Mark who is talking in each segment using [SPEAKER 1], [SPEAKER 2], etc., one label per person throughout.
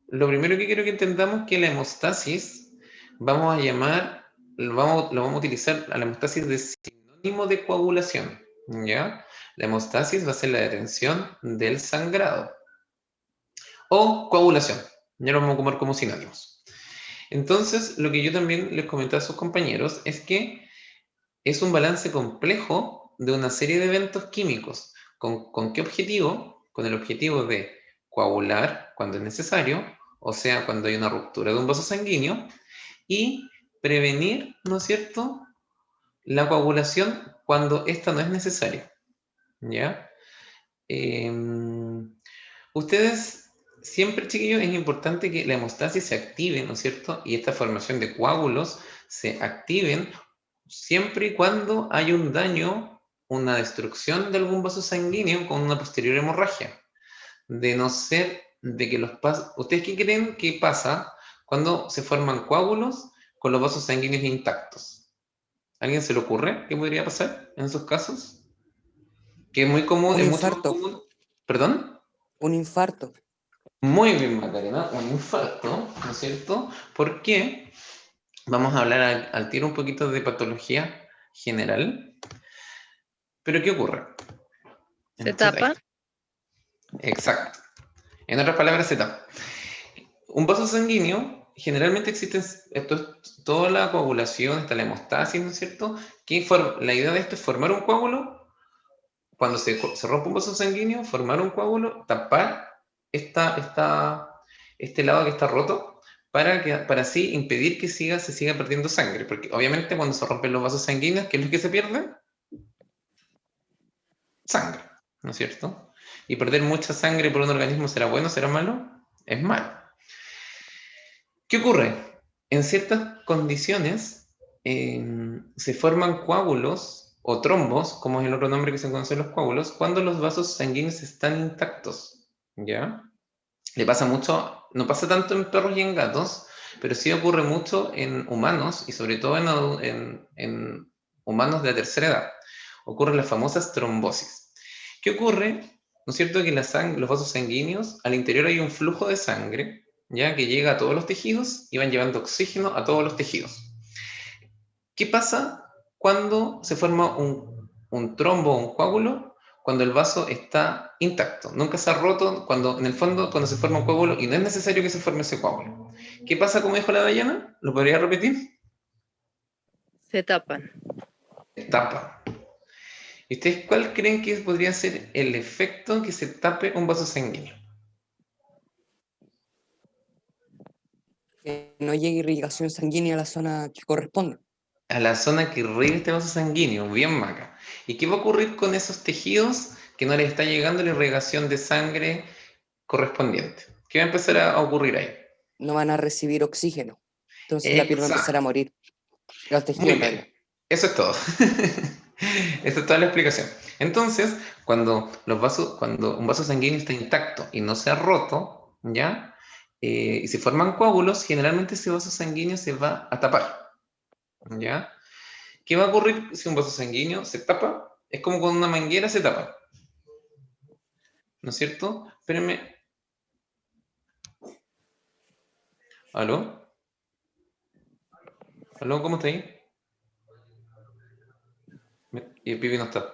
[SPEAKER 1] lo primero que quiero que entendamos es que la hemostasis, vamos a llamar, lo vamos a utilizar a la hemostasis de sinónimo de coagulación, ¿ya? La hemostasis va a ser la detención del sangrado o coagulación, ya lo vamos a ocupar como sinónimos. Entonces, lo que yo también les comenté a sus compañeros es que es un balance complejo de una serie de eventos químicos. ¿Con qué objetivo? Con el objetivo de coagular cuando es necesario, o sea, cuando hay una ruptura de un vaso sanguíneo, y prevenir, ¿no es cierto?, la coagulación cuando esta no es necesaria. ¿Ya? Eh, Ustedes, siempre, chiquillos, es importante que la hemostasis se active, ¿no es cierto? Y esta formación de coágulos se activen siempre y cuando hay un daño, una destrucción de algún vaso sanguíneo con una posterior hemorragia. De no ser de que los pasos... ¿Ustedes qué creen que pasa cuando se forman coágulos con los vasos sanguíneos intactos? ¿A alguien se le ocurre qué podría pasar en esos casos? Que es muy común,
[SPEAKER 2] Un
[SPEAKER 1] es mucho más
[SPEAKER 2] infarto,
[SPEAKER 1] común. ¿Perdón?
[SPEAKER 2] un infarto.
[SPEAKER 1] Muy bien, Macarena, un infarto, ¿no es cierto? ¿Por qué? Vamos a hablar al tiro un poquito de patología general. Pero ¿qué ocurre? En
[SPEAKER 3] ¿Se
[SPEAKER 1] el chat ahí.
[SPEAKER 3] tapa?
[SPEAKER 1] Exacto. En otras palabras, se tapa. Un vaso sanguíneo, generalmente existe toda la coagulación, está la hemostasis, ¿no es cierto? La idea de esto es formar un coágulo. Cuando se rompe un vaso sanguíneo, formar un coágulo, tapar este lado que está roto para así impedir que se siga perdiendo sangre. Porque obviamente cuando se rompen los vasos sanguíneos, ¿qué es lo que se pierde? Sangre, ¿no es cierto? Y perder mucha sangre por un organismo, ¿será bueno, será malo? Es malo. ¿Qué ocurre? En ciertas condiciones se forman coágulos o trombos, como es el otro nombre que se conoce en los coágulos, cuando los vasos sanguíneos están intactos, ¿ya? Le pasa mucho, no pasa tanto en perros y en gatos, pero sí ocurre mucho en humanos y sobre todo en humanos de la tercera edad. Ocurren las famosas trombosis. ¿Qué ocurre? ¿No es cierto que los vasos sanguíneos, al interior hay un flujo de sangre, ya que llega a todos los tejidos y van llevando oxígeno a todos los tejidos? ¿Qué pasa cuando se forma un trombo o un coágulo? Cuando el vaso está intacto, nunca se ha roto, cuando en el fondo cuando se forma un coágulo y no es necesario que se forme ese coágulo. ¿Qué pasa, como dijo la Dayana? ¿Lo podría repetir?
[SPEAKER 3] Se tapan.
[SPEAKER 1] Tapa. ¿Y ustedes cuál creen que podría ser el efecto que se tape un vaso sanguíneo?
[SPEAKER 2] Que no llegue irrigación sanguínea a la zona que corresponde.
[SPEAKER 1] A la zona que irriga este vaso sanguíneo, bien maca. ¿Y qué va a ocurrir con esos tejidos que no les está llegando la irrigación de sangre correspondiente? ¿Qué va a empezar a ocurrir ahí?
[SPEAKER 2] No van a recibir oxígeno. Entonces la piel va a empezar a
[SPEAKER 1] Exacto.
[SPEAKER 2] morir. Los
[SPEAKER 1] Muy
[SPEAKER 2] tejidos en
[SPEAKER 1] bien.
[SPEAKER 2] realidad.
[SPEAKER 1] Eso es todo. Esa es toda la explicación. Entonces, cuando un vaso sanguíneo está intacto y no se ha roto, ¿ya? Y se forman coágulos, generalmente ese vaso sanguíneo se va a tapar, ¿ya? ¿Qué va a ocurrir si un vaso sanguíneo se tapa? Es como cuando una manguera se tapa, ¿no es cierto? Espérenme. ¿Aló? ¿Aló? ¿Cómo está ahí? Y el pibe no está.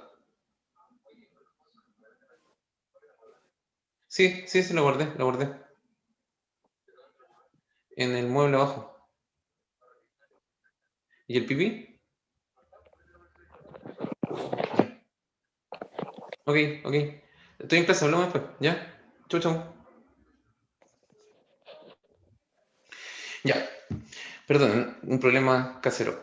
[SPEAKER 1] Sí, sí, sí, lo guardé, lo guardé. En el mueble abajo. ¿Y el pipí? Ok, ok. Estoy en clase, hablamos después, ¿ya? Chau, chau. Ya, perdón, un problema casero.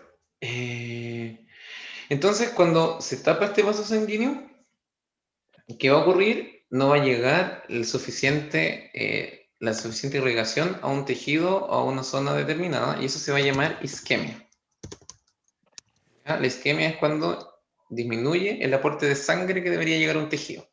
[SPEAKER 1] Entonces, cuando se tapa este vaso sanguíneo, ¿qué va a ocurrir? No va a llegar la suficiente irrigación a un tejido o a una zona determinada y eso se va a llamar isquemia. ¿Ya? La isquemia es cuando disminuye el aporte de sangre que debería llegar a un tejido.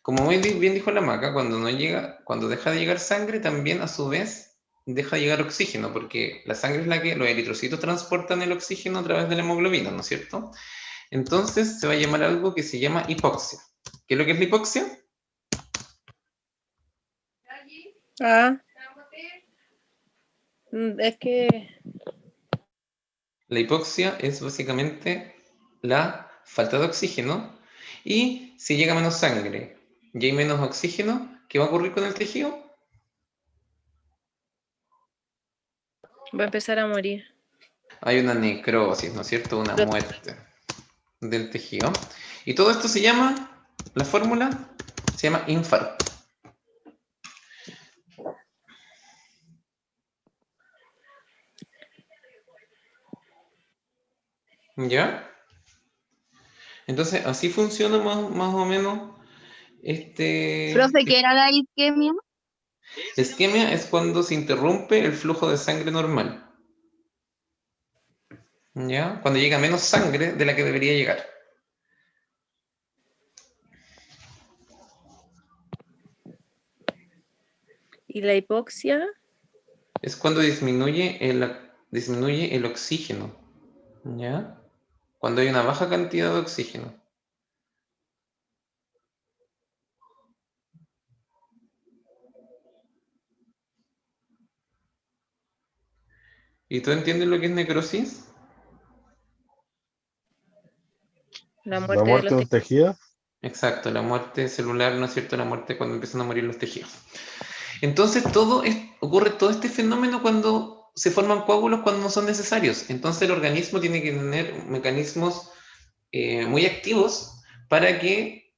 [SPEAKER 1] Como muy bien dijo la Maca, cuando deja de llegar sangre, también a su vez deja de llegar oxígeno, porque la sangre es la que los eritrocitos transportan el oxígeno a través de la hemoglobina, ¿no es cierto? Entonces se va a llamar algo que se llama hipoxia. ¿Qué es lo que es la hipoxia?
[SPEAKER 3] Ah, Es que
[SPEAKER 1] La hipoxia es básicamente la falta de oxígeno y si llega menos sangre y hay menos oxígeno, ¿qué va a ocurrir con el tejido?
[SPEAKER 3] va a empezar a morir.
[SPEAKER 1] Hay una necrosis, ¿no es cierto? Una muerte del tejido. Y todo esto se llama, la fórmula se llama infarto. ¿Ya? Entonces, así funciona más o menos
[SPEAKER 4] Profe, ¿qué era la isquemia?
[SPEAKER 1] La isquemia es cuando se interrumpe el flujo de sangre normal. ¿Ya? Cuando llega menos sangre de la que debería llegar.
[SPEAKER 3] ¿Y la hipoxia?
[SPEAKER 1] Es cuando disminuye el oxígeno. ¿Ya? Cuando hay una baja cantidad de oxígeno. ¿Y tú entiendes lo que es necrosis?
[SPEAKER 3] La
[SPEAKER 5] La
[SPEAKER 3] muerte de
[SPEAKER 5] muerte
[SPEAKER 3] los
[SPEAKER 5] de un tejido.
[SPEAKER 1] Exacto, la muerte celular, ¿no es cierto? La muerte cuando empiezan a morir los tejidos. Entonces, ocurre todo este fenómeno cuando se forman coágulos cuando no son necesarios. Entonces, el organismo tiene que tener mecanismos muy activos para que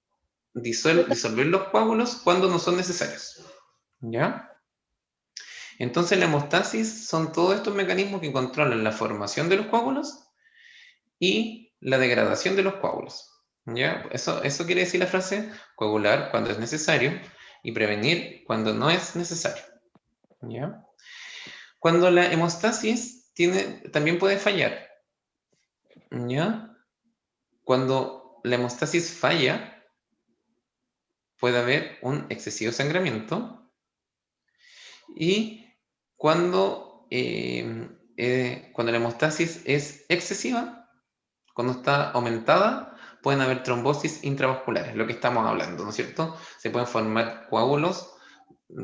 [SPEAKER 1] disolver los coágulos cuando no son necesarios. ¿Ya? Entonces, la hemostasis son todos estos mecanismos que controlan la formación de los coágulos y la degradación de los coágulos. ¿Ya? Eso quiere decir la frase coagular cuando es necesario y prevenir cuando no es necesario. ¿Ya? Cuando la hemostasis también puede fallar. ¿Ya? Cuando la hemostasis falla, puede haber un excesivo sangramiento. Y cuando la hemostasis es excesiva, cuando está aumentada, pueden haber trombosis intravasculares, lo que estamos hablando, ¿no es cierto? Se pueden formar coágulos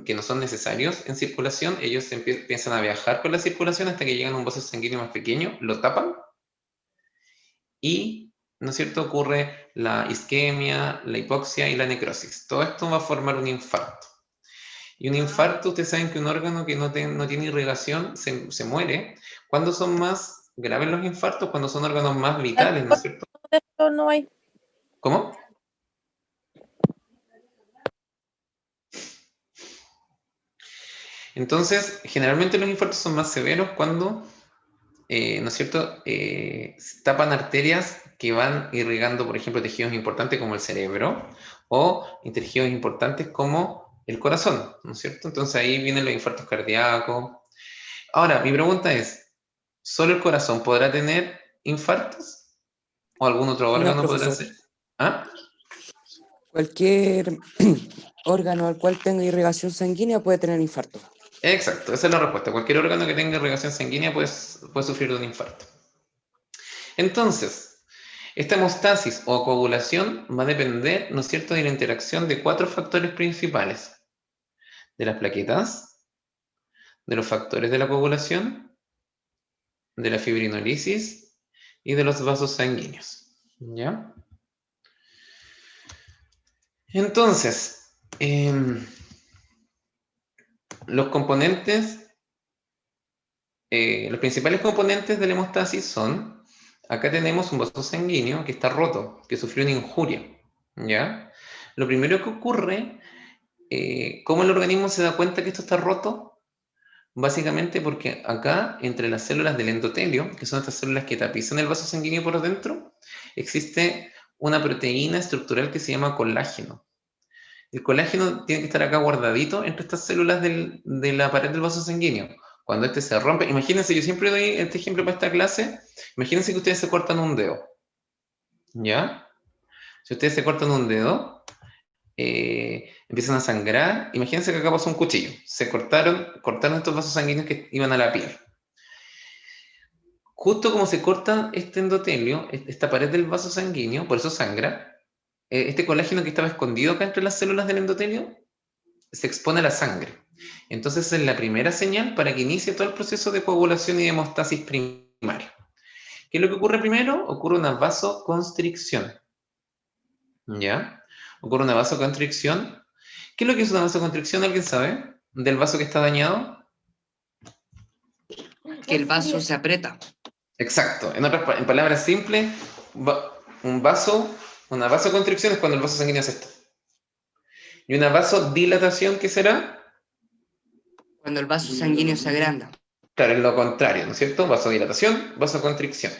[SPEAKER 1] que no son necesarios en circulación, ellos empiezan a viajar con la circulación hasta que llegan a un vaso sanguíneo más pequeño, lo tapan y, ¿no es cierto?, ocurre la isquemia, la hipoxia y la necrosis. Todo esto va a formar un infarto. Y un infarto, ustedes saben que un órgano que no tiene irrigación se muere. ¿Cuándo son más graves los infartos? Cuando son órganos más vitales, ¿no es cierto?
[SPEAKER 3] No hay.
[SPEAKER 1] ¿Cómo? Entonces, generalmente los infartos son más severos cuando, ¿no es cierto?, se tapan arterias que van irrigando, por ejemplo, tejidos importantes como el cerebro o tejidos importantes como el corazón, ¿no es cierto? Entonces ahí vienen los infartos cardíacos. Ahora, mi pregunta es, ¿solo el corazón podrá tener infartos? ¿O algún otro
[SPEAKER 2] No,
[SPEAKER 1] órgano podrá
[SPEAKER 2] profesor.
[SPEAKER 1] ser? ¿Ah?
[SPEAKER 2] Cualquier órgano al cual tenga irrigación sanguínea puede tener infarto.
[SPEAKER 1] Exacto, esa es la respuesta. Cualquier órgano que tenga irrigación sanguínea puede sufrir de un infarto. Entonces, esta hemostasis o coagulación va a depender, ¿no es cierto?, de la interacción de 4 factores principales. De las plaquetas, de los factores de la coagulación, de la fibrinolisis y de los vasos sanguíneos. ¿Ya? Entonces, los principales componentes de la hemostasis son, acá tenemos un vaso sanguíneo que está roto, que sufrió una injuria, ¿ya? Lo primero que ocurre, ¿cómo el organismo se da cuenta que esto está roto? Básicamente porque acá, entre las células del endotelio, que son estas células que tapizan el vaso sanguíneo por dentro, existe una proteína estructural que se llama colágeno. El colágeno tiene que estar acá guardadito entre estas células de la pared del vaso sanguíneo. Cuando este se rompe, imagínense, yo siempre doy este ejemplo para esta clase, imagínense que ustedes se cortan un dedo, ¿ya? Si ustedes se cortan un dedo, empiezan a sangrar, imagínense que acá pasó un cuchillo, se cortaron estos vasos sanguíneos que iban a la piel. Justo como se corta este endotelio, esta pared del vaso sanguíneo, por eso sangra, este colágeno que estaba escondido acá entre las células del endotelio, se expone a la sangre. Entonces es la primera señal para que inicie todo el proceso de coagulación y de hemostasis primaria. ¿Qué es lo que ocurre primero? Ocurre una vasoconstricción. ¿Ya? Ocurre una vasoconstricción. ¿Qué es lo que es una vasoconstricción? ¿Alguien sabe? ¿Del vaso que está dañado?
[SPEAKER 2] Que el vaso se aprieta.
[SPEAKER 1] Exacto. En palabras simples, una vasoconstricción es cuando el vaso sanguíneo se está. ¿Y una vasodilatación qué será?
[SPEAKER 2] Cuando el vaso sanguíneo se agranda.
[SPEAKER 1] Claro, es lo contrario, ¿no es cierto? Vasodilatación, vasoconstricción.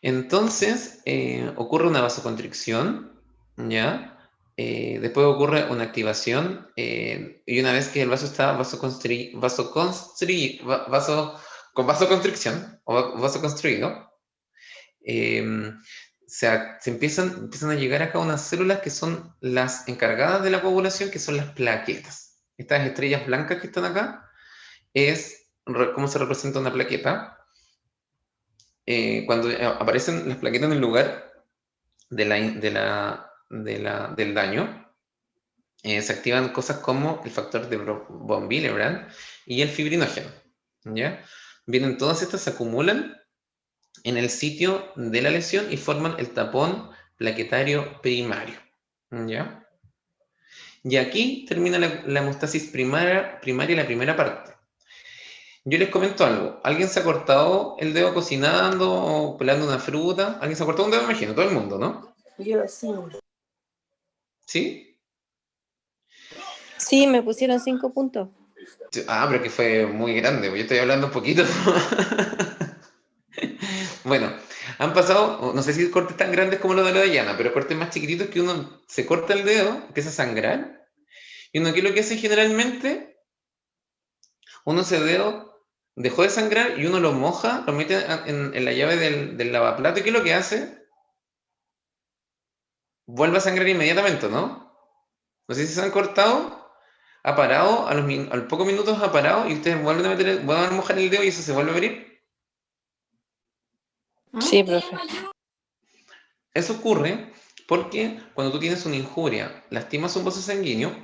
[SPEAKER 1] Entonces, ocurre una vasoconstricción, ¿ya? Después ocurre una activación, y una vez que el vaso está con vasoconstricción, o vaso construido, se empiezan a llegar acá unas células que son las encargadas de la coagulación, que son las plaquetas. Estas estrellas blancas que están acá, es cómo se representa una plaqueta. Cuando aparecen las plaquetas en el lugar del daño, se activan cosas como el factor de von Willebrand y el fibrinógeno. ¿Ya? Vienen todas estas, se acumulan en el sitio de la lesión y forman el tapón plaquetario primario. ¿Ya? Y aquí termina la hemostasis primaria, la primera parte. Yo les comento algo. ¿Alguien se ha cortado el dedo cocinando o pelando una fruta? ¿Alguien se ha cortado un dedo? Me imagino, todo el mundo, ¿no?
[SPEAKER 3] Yo sí.
[SPEAKER 1] ¿Sí?
[SPEAKER 3] Sí, me pusieron 5 puntos.
[SPEAKER 1] Ah, pero que fue muy grande, yo estoy hablando un poquito. Bueno, han pasado, no sé si cortes tan grandes como los de la Dayana, pero cortes más chiquititos que uno se corta el dedo, empieza a sangrar, y uno, ¿qué es lo que hace generalmente? Uno ese dedo dejó de sangrar y uno lo moja, lo mete en la llave del lavaplato, y ¿qué es lo que hace? Vuelve a sangrar inmediatamente, ¿no? No sé si se han cortado, ha parado, al pocos minutos ha parado, y ustedes vuelven a mojar el dedo y eso se vuelve a abrir.
[SPEAKER 3] Sí, profe.
[SPEAKER 1] Eso ocurre porque cuando tú tienes una injuria, lastimas un vaso sanguíneo,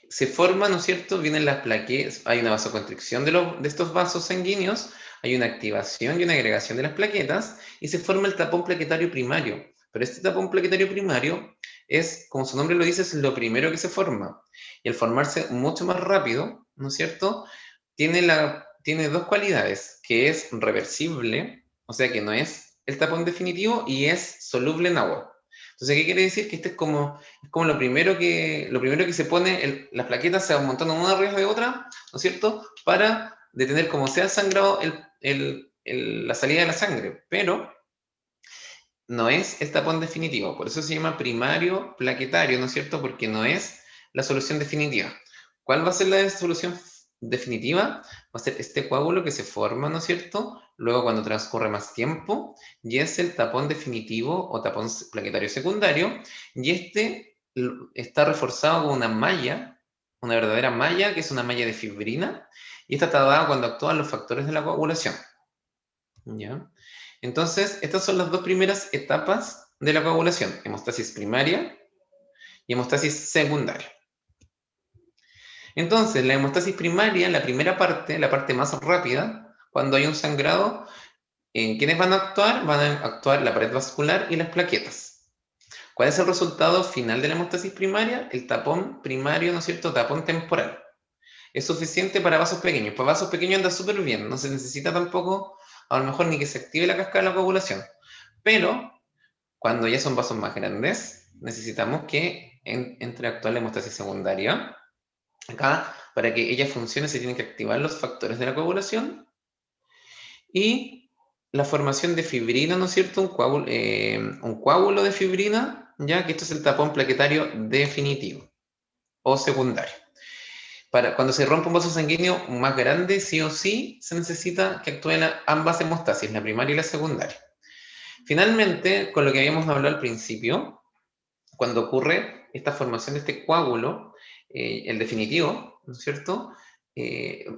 [SPEAKER 1] se forma, ¿no es cierto? Vienen las plaquetas, hay una vasoconstricción de estos vasos sanguíneos, hay una activación y una agregación de las plaquetas, y se forma el tapón plaquetario primario. Pero este tapón plaquetario primario es, como su nombre lo dice, es lo primero que se forma. Y al formarse mucho más rápido, ¿no es cierto? Tiene dos cualidades, que es reversible, o sea que no es el tapón definitivo, y es soluble en agua. Entonces, ¿qué quiere decir? Que este es como lo primero que se pone, las plaquetas se van montando una arriba de otra, ¿no es cierto? Para detener como sea el sangrado, la salida de la sangre, pero no es el tapón definitivo, por eso se llama primario plaquetario, ¿no es cierto? Porque no es la solución definitiva. ¿Cuál va a ser la solución definitiva? Va a ser este coágulo que se forma, ¿no es cierto? Luego cuando transcurre más tiempo, y es el tapón definitivo o tapón plaquetario secundario, y este está reforzado con una malla, una verdadera malla, que es una malla de fibrina, y esta está dada cuando actúan los factores de la coagulación. ¿Ya? Entonces, estas son las dos primeras etapas de la coagulación: hemostasis primaria y hemostasis secundaria. Entonces, la hemostasis primaria, la primera parte, la parte más rápida, cuando hay un sangrado, ¿quiénes van a actuar? Van a actuar la pared vascular y las plaquetas. ¿Cuál es el resultado final de la hemostasis primaria? El tapón primario, ¿no es cierto? Tapón temporal. Es suficiente para vasos pequeños. Para vasos pequeños anda súper bien, no se necesita tampoco, a lo mejor, ni que se active la cascada de la coagulación. Pero, cuando ya son vasos más grandes, necesitamos que entre a actuar la hemostasis secundaria. Acá, para que ella funcione, se tienen que activar los factores de la coagulación y la formación de fibrina, ¿no es cierto? Un coágulo de fibrina, ya que esto es el tapón plaquetario definitivo o secundario. Cuando se rompe un vaso sanguíneo más grande, sí o sí, se necesita que actúen ambas hemostasis, la primaria y la secundaria. Finalmente, con lo que habíamos hablado al principio, cuando ocurre esta formación de este coágulo, el definitivo, ¿no es cierto?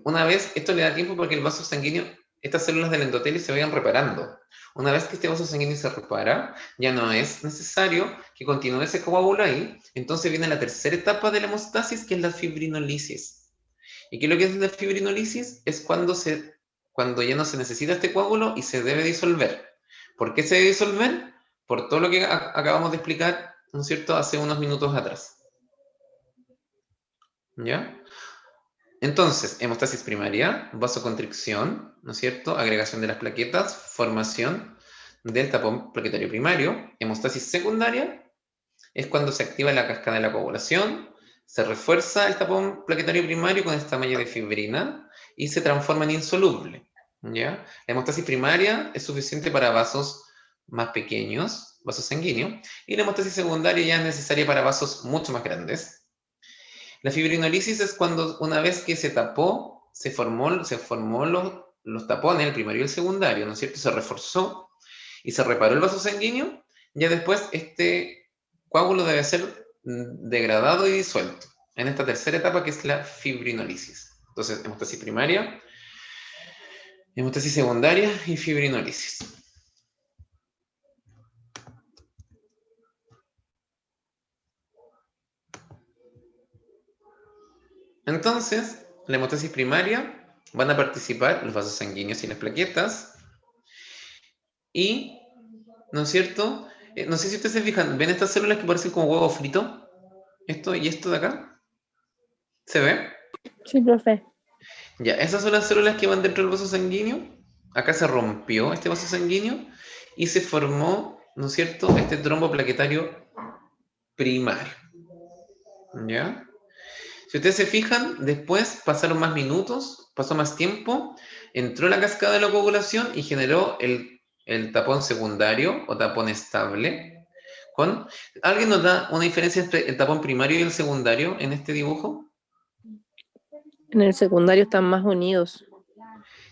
[SPEAKER 1] Una vez, esto le da tiempo para que el vaso sanguíneo estas células del endotelio se vayan reparando. Una vez que este vaso sanguíneo se repara, ya no es necesario que continúe ese coágulo ahí. Entonces viene la tercera etapa de la hemostasis, que es la fibrinolisis. ¿Y qué es lo que es la fibrinolisis? Es cuando ya no se necesita este coágulo y se debe disolver. ¿Por qué se debe disolver? Por todo lo que acabamos de explicar, ¿no es cierto?, hace unos minutos atrás. ¿Ya? Entonces, hemostasis primaria, vasoconstricción, ¿no es cierto?, agregación de las plaquetas, formación del tapón plaquetario primario. Hemostasis secundaria es cuando se activa la cascada de la coagulación, se refuerza el tapón plaquetario primario con esta malla de fibrina y se transforma en insoluble. ¿Ya? La hemostasis primaria es suficiente para vasos más pequeños, vasos sanguíneos, y la hemostasis secundaria ya es necesaria para vasos mucho más grandes. La fibrinolisis es cuando una vez que se tapó, se formó los tapones, el primario y el secundario, ¿no es cierto? Se reforzó y se reparó el vaso sanguíneo, ya después este coágulo debe ser degradado y disuelto en esta tercera etapa que es la fibrinolisis. Entonces, hemostasis primaria, hemostasis secundaria y fibrinolisis. Entonces, la hemostasis primaria van a participar los vasos sanguíneos y las plaquetas. Y, ¿no es cierto? No sé si ustedes se fijan, ¿ven estas células que parecen como huevo frito? Esto y esto de acá. ¿Se ve?
[SPEAKER 3] Sí, profe.
[SPEAKER 1] Ya, esas son las células que van dentro del vaso sanguíneo. Acá se rompió este vaso sanguíneo y se formó, ¿no es cierto?, este trombo plaquetario primario. ¿Ya? Si ustedes se fijan, después pasaron más minutos, pasó más tiempo, entró la cascada de la coagulación y generó el tapón secundario o tapón estable. ¿Alguien nos da una diferencia entre el tapón primario y el secundario en este dibujo?
[SPEAKER 3] En el secundario están más unidos.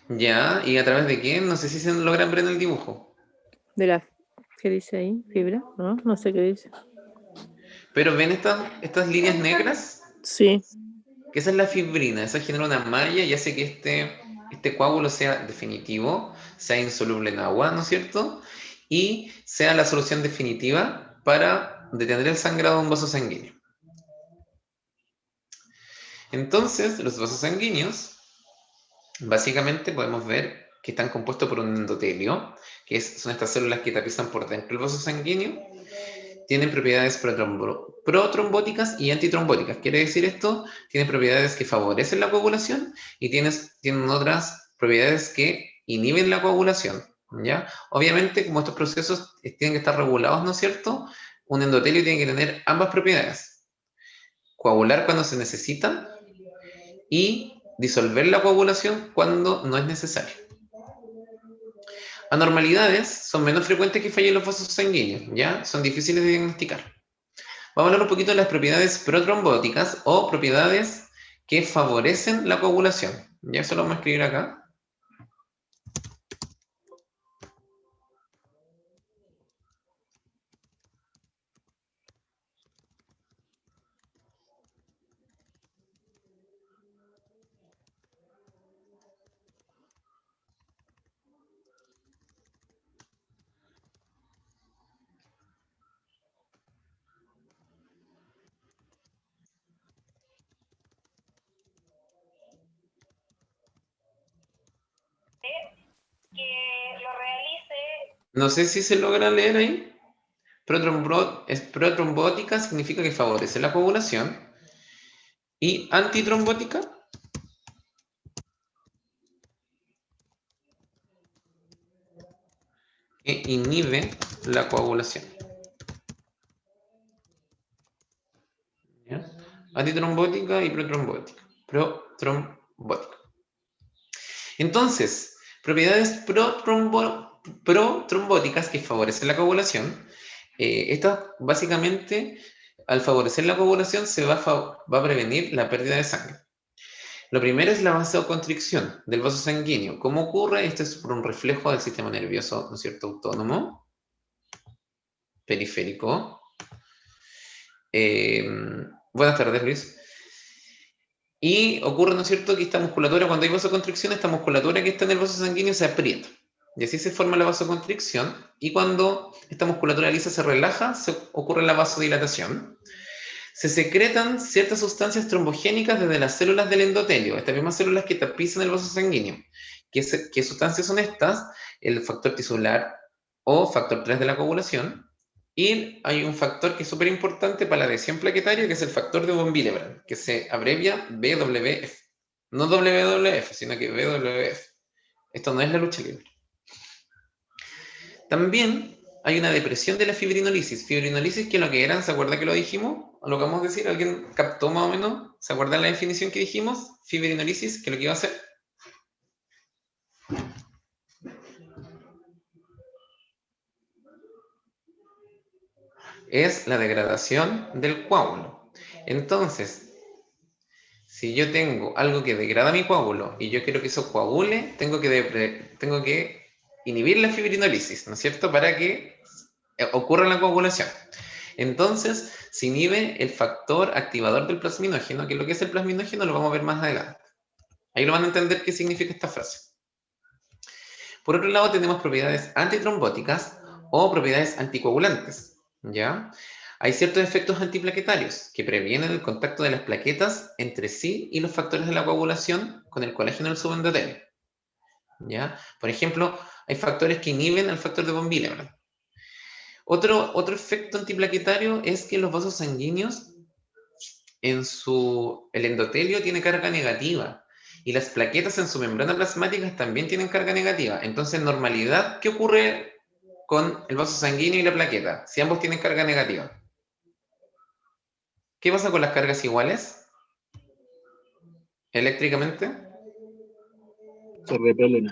[SPEAKER 1] Ya, ¿y a través de qué? No sé si se logran ver en el dibujo.
[SPEAKER 3] De la, ¿qué dice ahí? ¿Fibra? ¿No? No sé qué dice.
[SPEAKER 1] Pero ¿ven estas líneas negras?
[SPEAKER 3] Sí.
[SPEAKER 1] Que esa es la fibrina, esa genera una malla y hace que este coágulo sea definitivo, sea insoluble en agua, ¿no es cierto? Y sea la solución definitiva para detener el sangrado de un vaso sanguíneo. Entonces, los vasos sanguíneos, básicamente podemos ver que están compuestos por un endotelio, que son estas células que tapizan por dentro del vaso sanguíneo. Tienen propiedades protrombóticas y antitrombóticas. ¿Quiere decir esto? Tienen propiedades que favorecen la coagulación y tienen otras propiedades que inhiben la coagulación. ¿Ya? Obviamente, como estos procesos tienen que estar regulados, ¿no es cierto? Un endotelio tiene que tener ambas propiedades. Coagular cuando se necesita y disolver la coagulación cuando no es necesario. Anormalidades son menos frecuentes que fallen los vasos sanguíneos, ¿ya? Son difíciles de diagnosticar. Vamos a hablar un poquito de las propiedades protrombóticas o propiedades que favorecen la coagulación. Ya eso lo vamos a escribir acá. No sé si se logra leer ahí. Protrombótica significa que favorece la coagulación. Y antitrombótica que inhibe la coagulación. ¿Ya? Antitrombótica y protrombótica. Protrombótica. Entonces, propiedades protrombóticas que favorecen la coagulación. Estas básicamente, al favorecer la coagulación, se va a prevenir la pérdida de sangre. Lo primero es la vasoconstricción del vaso sanguíneo. ¿Cómo ocurre? Esto es por un reflejo del sistema nervioso, ¿no es cierto?, autónomo, periférico. Buenas tardes, Luis. Y ocurre, ¿no es cierto?, que esta musculatura, cuando hay vasoconstricción, esta musculatura que está en el vaso sanguíneo se aprieta. Y así se forma la vasoconstricción. Y cuando esta musculatura lisa se relaja, ocurre la vasodilatación. Se secretan ciertas sustancias trombogénicas desde las células del endotelio, estas mismas células que tapizan el vaso sanguíneo. ¿Qué sustancias son estas? El factor tisular o factor 3 de la coagulación. Y hay un factor que es súper importante para la adhesión plaquetaria, que es el factor de von Willebrand, que se abrevia BWF. No WWF, sino que BWF. Esto no es la lucha libre. También hay una depresión de la fibrinolisis. Fibrinolisis, que lo que eran, ¿se acuerda que lo dijimos? ¿O lo vamos a decir? ¿Alguien captó más o menos? ¿Se acuerdan la definición que dijimos? Fibrinolisis, que lo que iba a hacer. Es la degradación del coágulo. Entonces, si yo tengo algo que degrada mi coágulo y yo quiero que eso coagule, tengo que inhibir la fibrinolisis, ¿no es cierto? Para que ocurra la coagulación. Entonces, se inhibe el factor activador del plasminógeno, que lo que es el plasminógeno lo vamos a ver más adelante. Ahí lo van a entender qué significa esta frase. Por otro lado, tenemos propiedades antitrombóticas o propiedades anticoagulantes, ¿ya? Hay ciertos efectos antiplaquetarios que previenen el contacto de las plaquetas entre sí y los factores de la coagulación con el colágeno del subendotelio, ¿ya? Por ejemplo, hay factores que inhiben el factor de von Willebrand. Otro efecto antiplaquetario es que los vasos sanguíneos, el endotelio tiene carga negativa y las plaquetas en su membrana plasmática también tienen carga negativa. Entonces, en normalidad, ¿qué ocurre con el vaso sanguíneo y la plaqueta si ambos tienen carga negativa? ¿Qué pasa con las cargas iguales? Eléctricamente.
[SPEAKER 5] Se repelen.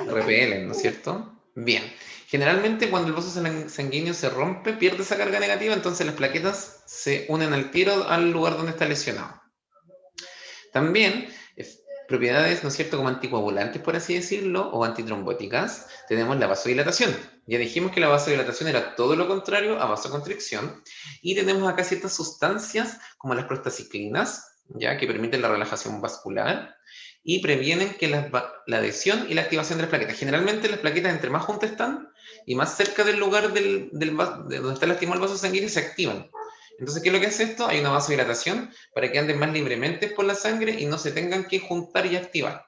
[SPEAKER 1] Repelen, ¿no es cierto? Bien. Generalmente cuando el vaso sanguíneo se rompe, pierde esa carga negativa, entonces las plaquetas se unen al tiro al lugar donde está lesionado. También, propiedades, ¿no es cierto?, como anticoagulantes, por así decirlo, o antitrombóticas, tenemos la vasodilatación. Ya dijimos que la vasodilatación era todo lo contrario a vasoconstricción, y tenemos acá ciertas sustancias, como las prostaciclinas, ya que permiten la relajación vascular, y previenen que la adhesión y la activación de las plaquetas. Generalmente las plaquetas, entre más juntas están, y más cerca del lugar de donde está lastimado el vaso sanguíneo, se activan. Entonces, ¿qué es lo que hace esto? Hay una vasodilatación para que anden más libremente por la sangre y no se tengan que juntar y activar.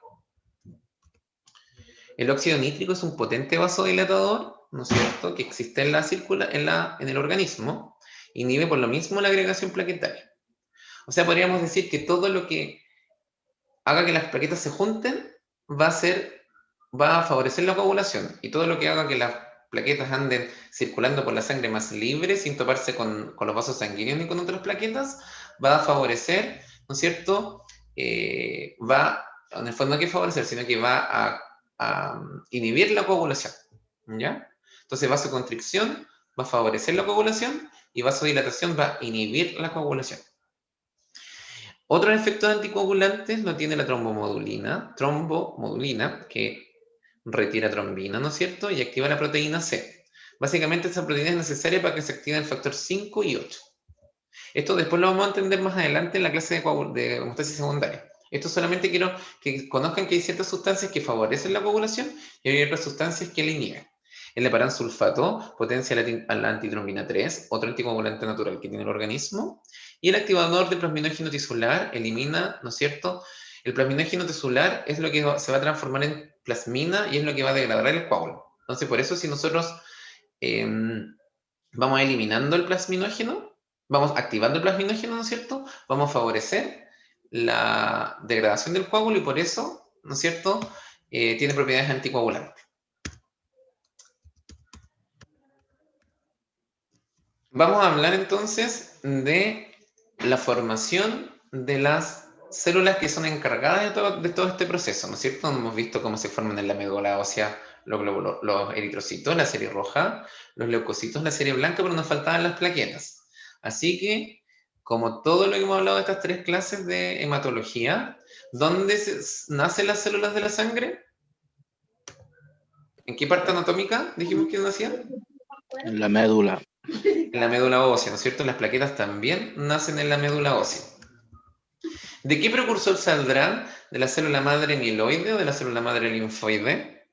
[SPEAKER 1] El óxido nítrico es un potente vasodilatador, ¿no es cierto?, que existe en el organismo, inhibe por lo mismo la agregación plaquetaria. O sea, podríamos decir que todo lo que haga que las plaquetas se junten va a favorecer la coagulación, y todo lo que haga que las plaquetas anden circulando por la sangre más libre, sin toparse con los vasos sanguíneos ni con otras plaquetas, va a favorecer, ¿no es cierto? Va, en el fondo, no que favorecer, sino que va a inhibir la coagulación, ¿ya? Entonces, vasoconstricción va a favorecer la coagulación y vasodilatación va a inhibir la coagulación. Otros efectos anticoagulantes lo tiene la trombomodulina, que retira trombina, ¿no es cierto?, y activa la proteína C. Básicamente esa proteína es necesaria para que se active el factor 5 y 8. Esto después lo vamos a entender más adelante en la clase de hemostasis secundaria. Esto solamente quiero que conozcan que hay ciertas sustancias que favorecen la coagulación y hay otras sustancias que la inhiben. El heparansulfato potencia la antitrombina 3, otro anticoagulante natural que tiene el organismo, y el activador del plasminógeno tisular elimina, ¿no es cierto? El plasminógeno tisular es lo que se va a transformar en plasmina y es lo que va a degradar el coágulo. Entonces, por eso, si nosotros vamos eliminando el plasminógeno, vamos activando el plasminógeno, ¿no es cierto?, vamos a favorecer la degradación del coágulo y por eso, ¿no es cierto?, tiene propiedades anticoagulantes. Vamos a hablar entonces de la formación de las células que son encargadas de todo este proceso, ¿no es cierto? Hemos visto cómo se forman en la médula ósea los eritrocitos, la serie roja, los leucocitos, la serie blanca, pero nos faltaban las plaquetas. Así que, como todo lo que hemos hablado de estas 3 clases de hematología, ¿dónde nacen las células de la sangre? ¿En qué parte anatómica dijimos que nacían?
[SPEAKER 5] En la médula.
[SPEAKER 1] En la médula ósea, ¿no es cierto? Las plaquetas también nacen en la médula ósea. ¿De qué precursor saldrán? ¿De la célula madre mieloide o de la célula madre linfoide?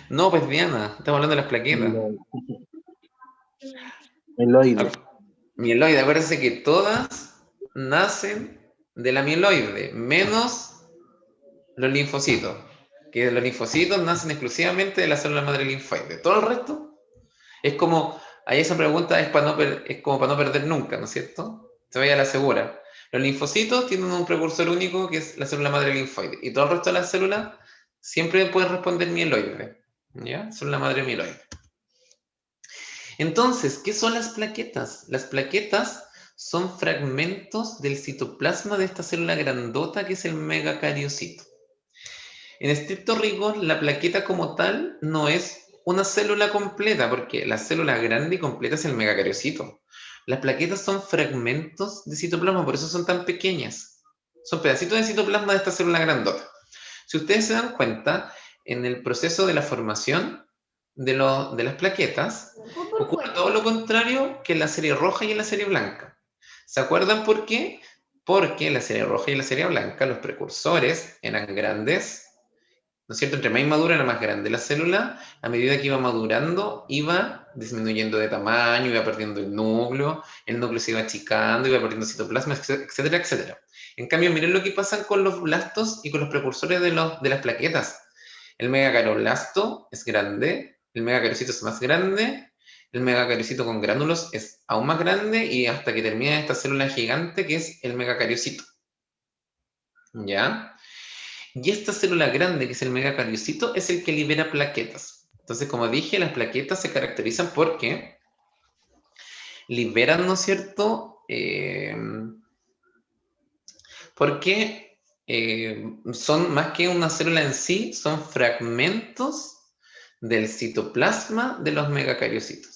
[SPEAKER 1] No, pues Diana, estamos hablando de las plaquetas.
[SPEAKER 5] Mieloide.
[SPEAKER 1] Mieloide, acuérdense que todas nacen de la mieloide, menos los linfocitos. Que los linfocitos nacen exclusivamente de la célula madre linfoide. Todo el resto es como, ahí esa pregunta es, es como para no perder nunca, ¿no es cierto? Se vaya a la segura. Los linfocitos tienen un precursor único que es la célula madre linfoide. Y todo el resto de las células siempre pueden responder mieloide. ¿Ya? Célula madre mieloide. Entonces, ¿qué son las plaquetas? Las plaquetas son fragmentos del citoplasma de esta célula grandota que es el megacariocito. En estricto rigor, la plaqueta como tal no es una célula completa, porque la célula grande y completa es el megacariocito. Las plaquetas son fragmentos de citoplasma, por eso son tan pequeñas. Son pedacitos de citoplasma de esta célula grandota. Si ustedes se dan cuenta, en el proceso de la formación de las plaquetas, ocurre todo lo contrario que en la serie roja y en la serie blanca. ¿Se acuerdan por qué? Porque en la serie roja y en la serie blanca los precursores eran grandes, ¿no es cierto? Entre más madura era más grande la célula, a medida que iba madurando, iba disminuyendo de tamaño, iba perdiendo el núcleo se iba achicando, iba perdiendo citoplasma, etcétera, etcétera. En cambio, miren lo que pasa con los blastos y con los precursores de las plaquetas. El megacaroblasto es grande, el megacariocito es más grande, el megacariocito con gránulos es aún más grande y hasta que termina esta célula gigante que es el megacariocito. ¿Ya? Y esta célula grande, que es el megacariocito, es el que libera plaquetas. Entonces, como dije, las plaquetas se caracterizan porque liberan, ¿no es cierto? Porque son más que una célula en sí, son fragmentos del citoplasma de los megacariocitos.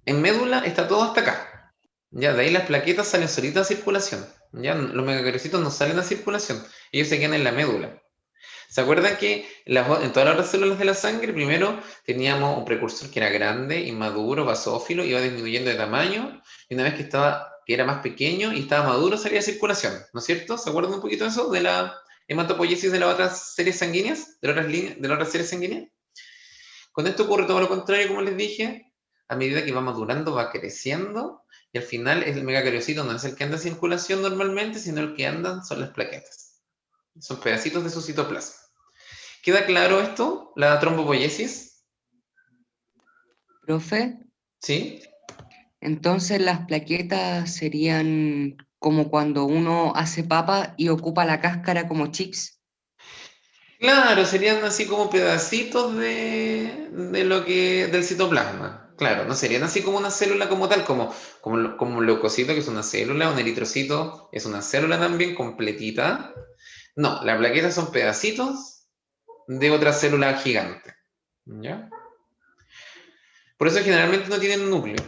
[SPEAKER 1] En médula está todo hasta acá. Ya, de ahí las plaquetas salen solitas a circulación. Ya, los megacariocitos no salen a circulación, ellos se quedan en la médula. ¿Se acuerdan que en todas las otras células de la sangre, primero teníamos un precursor que era grande, inmaduro, basófilo, iba disminuyendo de tamaño, y una vez que era más pequeño y estaba maduro, salía a circulación, ¿no es cierto? ¿Se acuerdan un poquito de eso? De la hematopoiesis de las otras series sanguíneas, de las otras series sanguíneas. Con esto ocurre todo lo contrario, como les dije, a medida que va madurando, va creciendo, y al final el megacariocito no es el que anda en circulación normalmente, sino el que andan son las plaquetas. Son pedacitos de su citoplasma. ¿Queda claro esto? ¿La trombopoiesis?
[SPEAKER 2] Profe,
[SPEAKER 1] ¿Sí?
[SPEAKER 2] entonces las plaquetas serían como cuando uno hace papa y ocupa la cáscara como chips.
[SPEAKER 1] Claro, serían así como pedacitos del citoplasma. Claro, no serían así como una célula como tal, como un leucocito que es una célula, un eritrocito es una célula también completita. No, las plaquetas son pedacitos de otra célula gigante. ¿Ya? Por eso generalmente no tienen núcleo.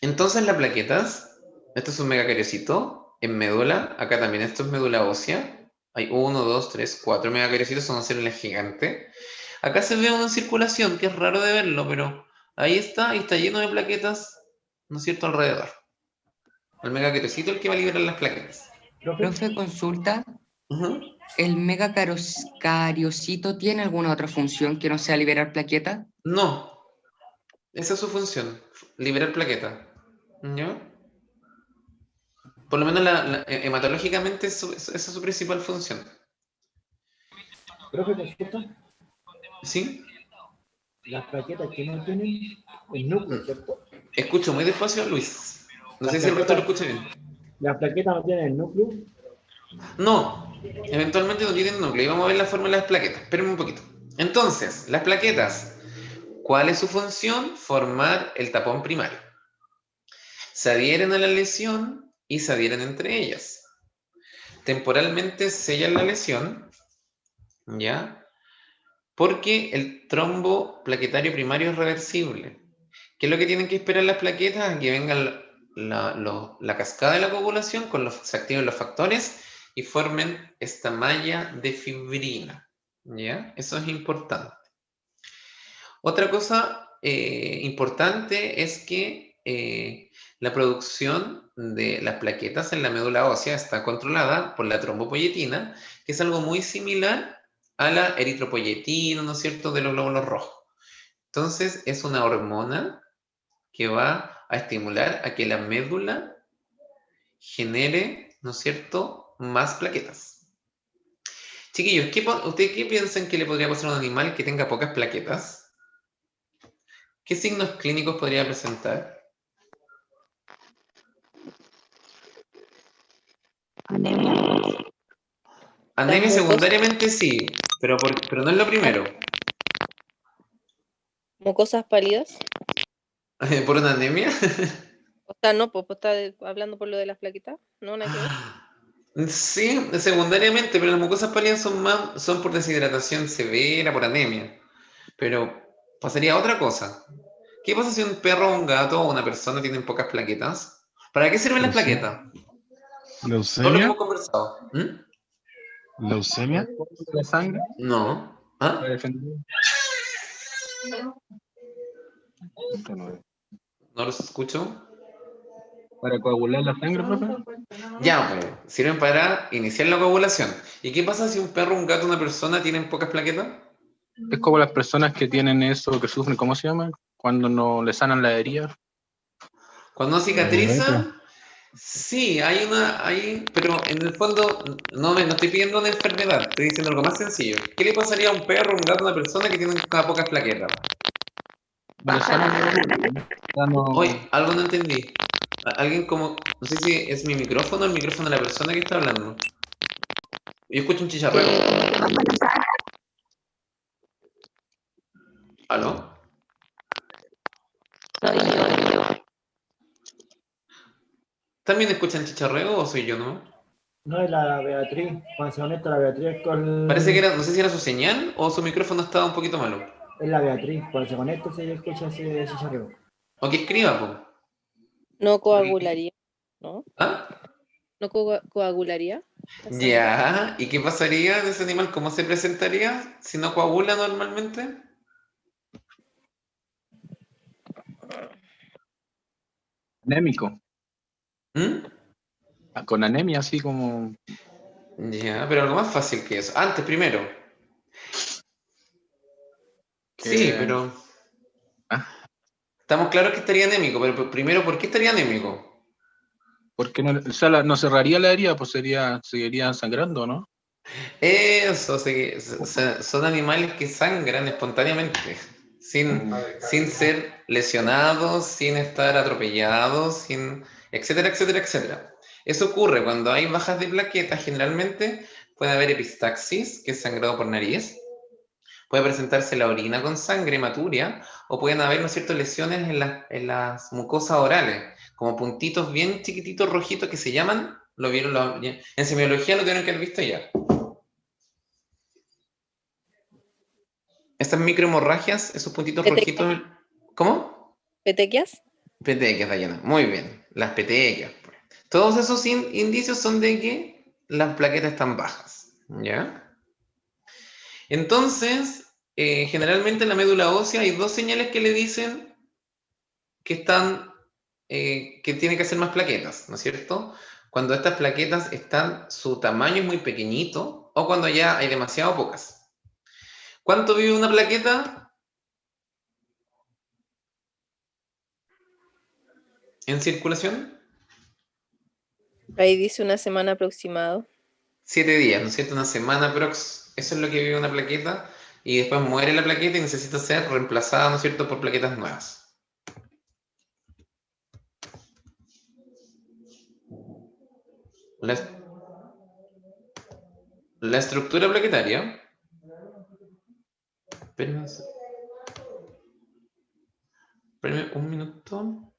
[SPEAKER 1] Entonces las plaquetas, esto es un megacariocito en médula, acá también esto es médula ósea. Hay 1, 2, 3, 4 megacariocitos, son células gigantes. Acá se ve una circulación, que es raro de verlo, pero ahí está, y está lleno de plaquetas, ¿no es cierto?, alrededor. El megacariocito es el que va a liberar las plaquetas.
[SPEAKER 2] Profe, consulta, ¿el megacariocito tiene alguna otra función que no sea liberar plaquetas?
[SPEAKER 1] No, esa es su función, liberar plaquetas. ¿No? Por lo menos hematológicamente esa es su principal función.
[SPEAKER 6] Profe, consulta.
[SPEAKER 1] ¿Sí?
[SPEAKER 6] Las plaquetas que no tienen el núcleo, ¿cierto?
[SPEAKER 1] Escucho muy despacio a Luis. No sé si el resto lo escucha bien.
[SPEAKER 6] ¿Las plaquetas no tienen el núcleo?
[SPEAKER 1] No, eventualmente no tienen núcleo. Y vamos a ver la forma de las plaquetas. Espérenme un poquito. Entonces, las plaquetas, ¿cuál es su función? Formar el tapón primario. Se adhieren a la lesión y se adhieren entre ellas. Temporalmente sellan la lesión, ¿ya? Porque el trombo plaquetario primario es reversible. ¿Qué es lo que tienen que esperar las plaquetas? A que venga la cascada de la coagulación, se activen los factores y formen esta malla de fibrina. ¿Ya? Eso es importante. Otra cosa importante es que la producción de las plaquetas en la médula ósea está controlada por la trombopoyetina, que es algo muy similar a la eritropoyetina, ¿no es cierto?, de los glóbulos rojos. Entonces, es una hormona que va a estimular a que la médula genere, ¿no es cierto?, más plaquetas. Chiquillos, ¿ustedes qué piensan que le podría pasar a un animal que tenga pocas plaquetas? ¿Qué signos clínicos podría presentar? Anemia secundariamente sí, pero no es lo primero.
[SPEAKER 3] ¿Mucosas pálidas?
[SPEAKER 1] ¿Por una anemia?
[SPEAKER 3] O sea, no, pues está hablando por lo de las plaquetas. No, nada que ver.
[SPEAKER 1] Sí, secundariamente, pero las mucosas pálidas son por deshidratación severa, por anemia. Pero pasaría otra cosa. ¿Qué pasa si un perro, un gato o una persona tienen pocas plaquetas? ¿Para qué sirven las plaquetas? Todo lo que
[SPEAKER 7] ¿Leucemia?
[SPEAKER 1] hemos conversado.
[SPEAKER 7] ¿Leucemia? ¿De sangre?
[SPEAKER 1] No.
[SPEAKER 5] Para
[SPEAKER 1] ¿Ah?
[SPEAKER 5] defender.
[SPEAKER 1] No los escucho.
[SPEAKER 5] Para coagular la sangre, profe.
[SPEAKER 1] Ya, pues, sirven para iniciar la coagulación. ¿Y qué pasa si un perro, un gato, una persona tienen pocas plaquetas?
[SPEAKER 5] Es como las personas que tienen eso, que sufren, ¿cómo se llama? Cuando no le sanan la herida.
[SPEAKER 1] Cuando cicatriza, sí, pero en el fondo no estoy pidiendo una enfermedad, estoy diciendo algo más sencillo. ¿Qué le pasaría a un perro, un gato, una persona que tienen pocas plaquetas?
[SPEAKER 5] Le sanan la herida. Ya no-
[SPEAKER 1] Hoy, algo no entendí. Alguien como, no sé si es mi micrófono o el micrófono de la persona que está hablando. Yo escucho un chicharreo. ¿Aló? ¿También escuchan chicharreo o soy yo, no?
[SPEAKER 6] No es la Beatriz, para ser honesto, la Beatriz
[SPEAKER 1] Parece que
[SPEAKER 6] con...
[SPEAKER 1] era, no sé si era su señal o su micrófono estaba un poquito malo.
[SPEAKER 6] Es la Beatriz, para ser honesto, se escucha ese chicharreo.
[SPEAKER 1] O que escriba, po.
[SPEAKER 3] No coagularía, ¿no?
[SPEAKER 1] ¿Ah?
[SPEAKER 3] ¿No coagularía la sangre?
[SPEAKER 1] Ya, ¿y qué pasaría de ese animal? ¿Cómo se presentaría si no coagula normalmente?
[SPEAKER 5] Anémico.
[SPEAKER 1] ¿Mm?
[SPEAKER 5] Con anemia, así como.
[SPEAKER 1] Ya, pero algo más fácil que eso. Antes, primero. Sí,
[SPEAKER 5] Que,
[SPEAKER 1] pero
[SPEAKER 5] ah,
[SPEAKER 1] estamos claros que estaría anémico, pero primero, ¿por qué estaría anémico?
[SPEAKER 5] porque no, o sea, no cerraría la herida, pues seguiría sangrando, ¿no?
[SPEAKER 1] Eso, son animales que sangran espontáneamente, sin ser lesionados, sin estar atropellados, etcétera, etcétera, etcétera. Eso ocurre cuando hay bajas de plaquetas, generalmente puede haber epistaxis, que es sangrado por nariz, puede presentarse la orina con sangre hematuria, o pueden haber, ¿no es cierto?, lesiones en las mucosas orales, como puntitos bien chiquititos rojitos que se llaman, lo vieron, en semiología lo tienen que haber visto ya. Estas microhemorragias, esos puntitos
[SPEAKER 3] ¿Petequias?
[SPEAKER 1] rojitos, ¿cómo?
[SPEAKER 3] ¿Petequias?
[SPEAKER 1] Petequias, Dayana. Muy bien, las petequias. Pues. Todos esos indicios son de que las plaquetas están bajas, ¿ya? Entonces, generalmente en la médula ósea hay dos señales que le dicen que que tiene que hacer más plaquetas, ¿no es cierto? Cuando estas plaquetas su tamaño es muy pequeñito o cuando ya hay demasiado pocas. ¿Cuánto vive una plaqueta en circulación?
[SPEAKER 3] Ahí dice una semana aproximado.
[SPEAKER 1] 7 días, ¿no es cierto? Una semana prox. Eso es lo que vive una plaqueta y después muere la plaqueta y necesita ser reemplazada, ¿no es cierto?, por plaquetas nuevas. La, la estructura plaquetaria. Espérenme un minuto.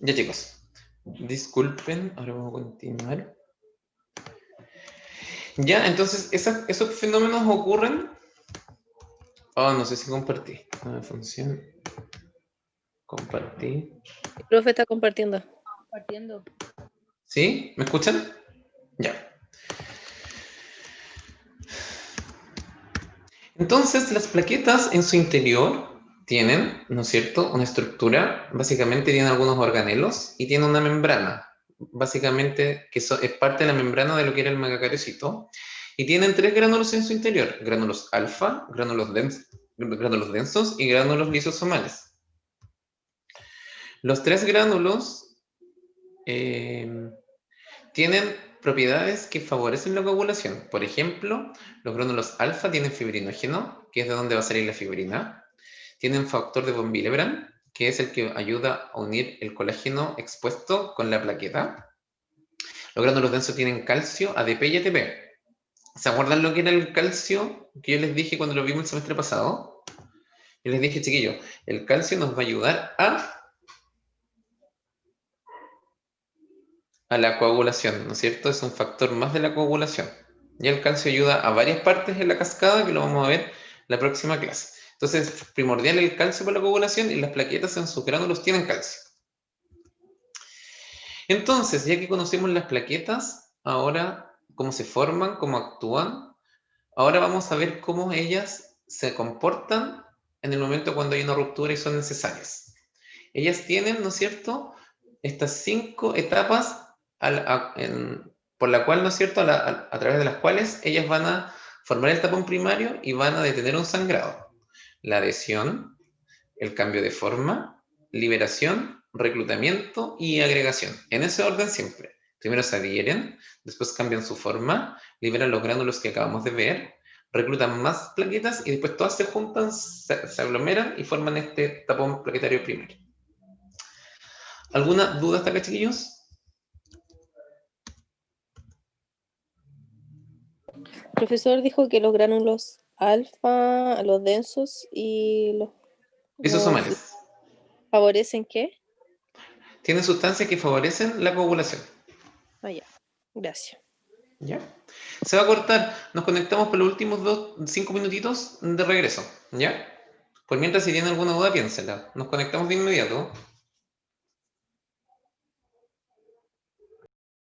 [SPEAKER 1] Ya, chicos. Disculpen, ahora vamos a continuar. Ya, entonces, esos fenómenos ocurren. Oh, no sé si compartí. No función. Compartí.
[SPEAKER 3] El profe está compartiendo.
[SPEAKER 1] ¿Sí? ¿Me escuchan? Ya. Entonces, las plaquetas en su interior tienen, ¿no es cierto?, una estructura, básicamente tienen algunos organelos y tienen una membrana, básicamente que es parte de la membrana de lo que era el megacariocito, y tienen 3 gránulos en su interior, gránulos alfa, gránulos densos y gránulos lisosomales. Los 3 gránulos tienen propiedades que favorecen la coagulación. Por ejemplo, los gránulos alfa tienen fibrinógeno, que es de donde va a salir la fibrina. Tienen factor de von Willebrand, que es el que ayuda a unir el colágeno expuesto con la plaqueta. Los gránulos densos tienen calcio, ADP y ATP. ¿Se acuerdan lo que era el calcio que yo les dije cuando lo vimos el semestre pasado? Yo les dije, chiquillos, el calcio nos va a ayudar a la coagulación, ¿no es cierto? Es un factor más de la coagulación. Y el calcio ayuda a varias partes en la cascada, que lo vamos a ver la próxima clase. Entonces, es primordial el calcio para la coagulación y las plaquetas en sus gránulos tienen calcio. Entonces, ya que conocemos las plaquetas, ahora cómo se forman, cómo actúan, ahora vamos a ver cómo ellas se comportan en el momento cuando hay una ruptura y son necesarias. Ellas tienen, ¿no es cierto?, estas 5 etapas por la cual, ¿no es cierto?, a través de las cuales ellas van a formar el tapón primario y van a detener un sangrado. La adhesión, el cambio de forma, liberación, reclutamiento y agregación. En ese orden siempre. Primero se adhieren, después cambian su forma, liberan los gránulos que acabamos de ver, reclutan más plaquetas y después todas se juntan, se aglomeran y forman este tapón plaquetario primario. ¿Alguna duda hasta acá, chiquillos?
[SPEAKER 3] El profesor dijo que los gránulos alfa, los densos y los
[SPEAKER 1] Lisosomales.
[SPEAKER 3] ¿favorecen qué?
[SPEAKER 1] Tienen sustancias que favorecen la coagulación.
[SPEAKER 3] Ah, ya. Gracias.
[SPEAKER 1] ¿Ya? Se va a cortar. Nos conectamos por los últimos 5 minutitos de regreso. ¿Ya? Por mientras, si tienen alguna duda, piénsela. Nos conectamos de inmediato.